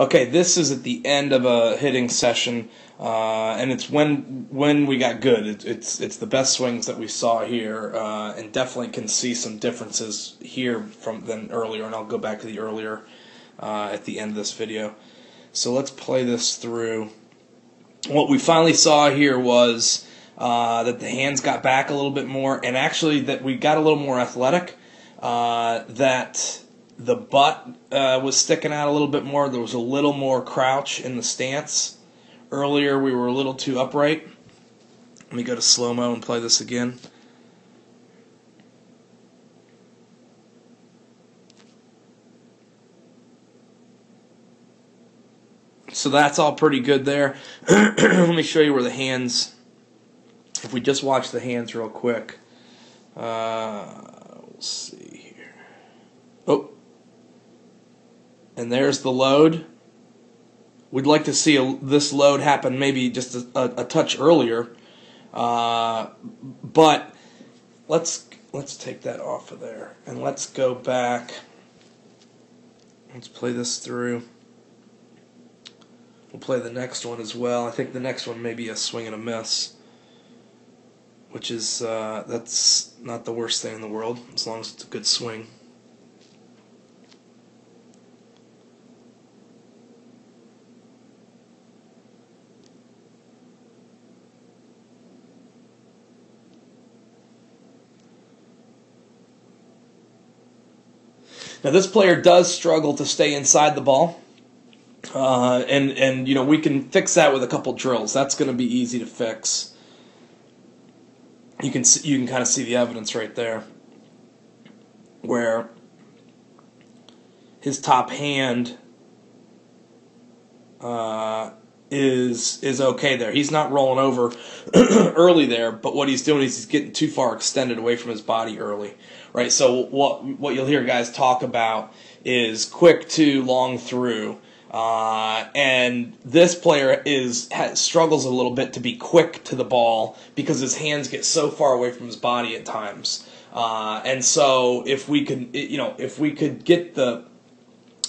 Okay, this is at the end of a hitting session, and it's when we got good. It's the best swings that we saw here, and definitely can see some differences here than earlier. And I'll go back to the earlier at the end of this video. So let's play this through. What we finally saw here was that the hands got back a little bit more, and actually that we got a little more athletic. That the butt was sticking out a little bit more. There was a little more crouch in the stance. Earlier we were a little too upright. Let me go to slow-mo and play this again. So that's all pretty good there. Let me show you where the hands, if we just watch the hands real quick. We'll see here. Oh. And there's the load. We'd like to see this load happen maybe just a touch earlier. But let's take that off of there. And let's go back. Let's play this through. We'll play the next one as well. I think the next one may be a swing and a miss, which is that's not the worst thing in the world as long as it's a good swing. Now this player does struggle to stay inside the ball, and you know, we can fix that with a couple drills. That's going to be easy to fix. You can kind of see the evidence right there, where his top hand is okay there. He's not rolling over early there, but what he's doing is he's getting too far extended away from his body early, right? So what you'll hear guys talk about is quick to long through, and this player struggles a little bit to be quick to the ball because his hands get so far away from his body at times, and so if we could get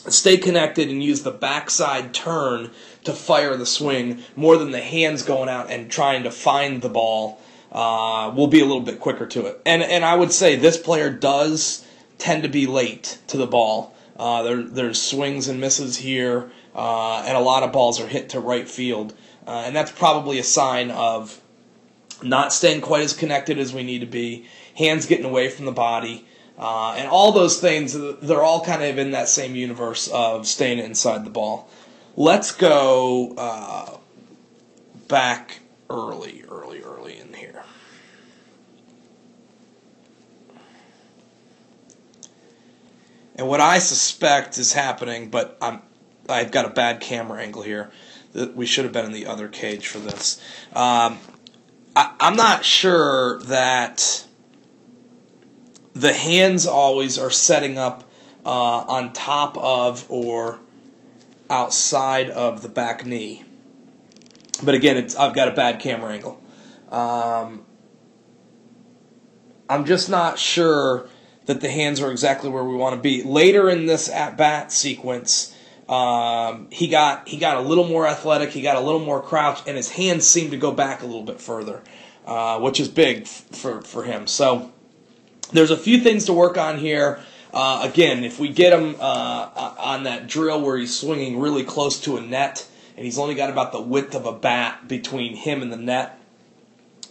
stay connected and use the backside turn to fire the swing more than the hands going out and trying to find the ball, we'll be a little bit quicker to it. And I would say this player does tend to be late to the ball. There's swings and misses here, and a lot of balls are hit to right field. And that's probably a sign of not staying quite as connected as we need to be, hands getting away from the body, and all those things, they're all kind of in that same universe of staying inside the ball. Let's go back early in here. And what I suspect is happening, but I've got a bad camera angle here. We should have been in the other cage for this. I'm not sure that the hands always are setting up on top of or outside of the back knee. But again, I've got a bad camera angle. I'm just not sure that the hands are exactly where we want to be. Later in this at-bat sequence, he got a little more athletic, he got a little more crouch, and his hands seemed to go back a little bit further, which is big for him. So there's a few things to work on here. Again, if we get him on that drill where he's swinging really close to a net, and he's only got about the width of a bat between him and the net,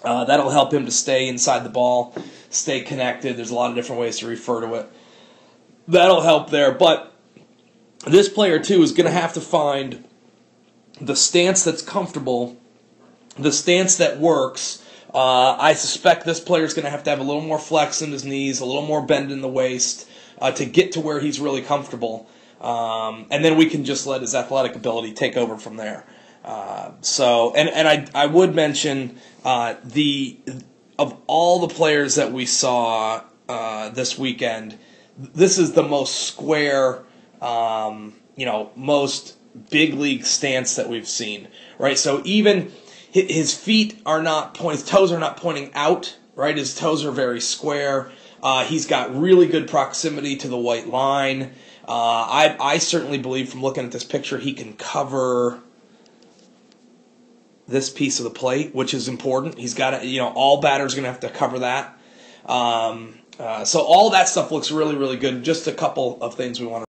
that'll help him to stay inside the ball, stay connected. There's a lot of different ways to refer to it. That'll help there. But this player, too, is going to have to find the stance that's comfortable, the stance that works. I suspect this player's going to have a little more flex in his knees, a little more bend in the waist to get to where he's really comfortable. And then we can just let his athletic ability take over from there. I would mention of all the players that we saw this weekend, this is the most square, most big league stance that we've seen, right? So even his feet are not his toes are not pointing out, right? His toes are very square. He's got really good proximity to the white line. I certainly believe from looking at this picture he can cover this piece of the plate, which is important. He's got to, all batters are going to have to cover that. So all that stuff looks really, really good. Just a couple of things we want to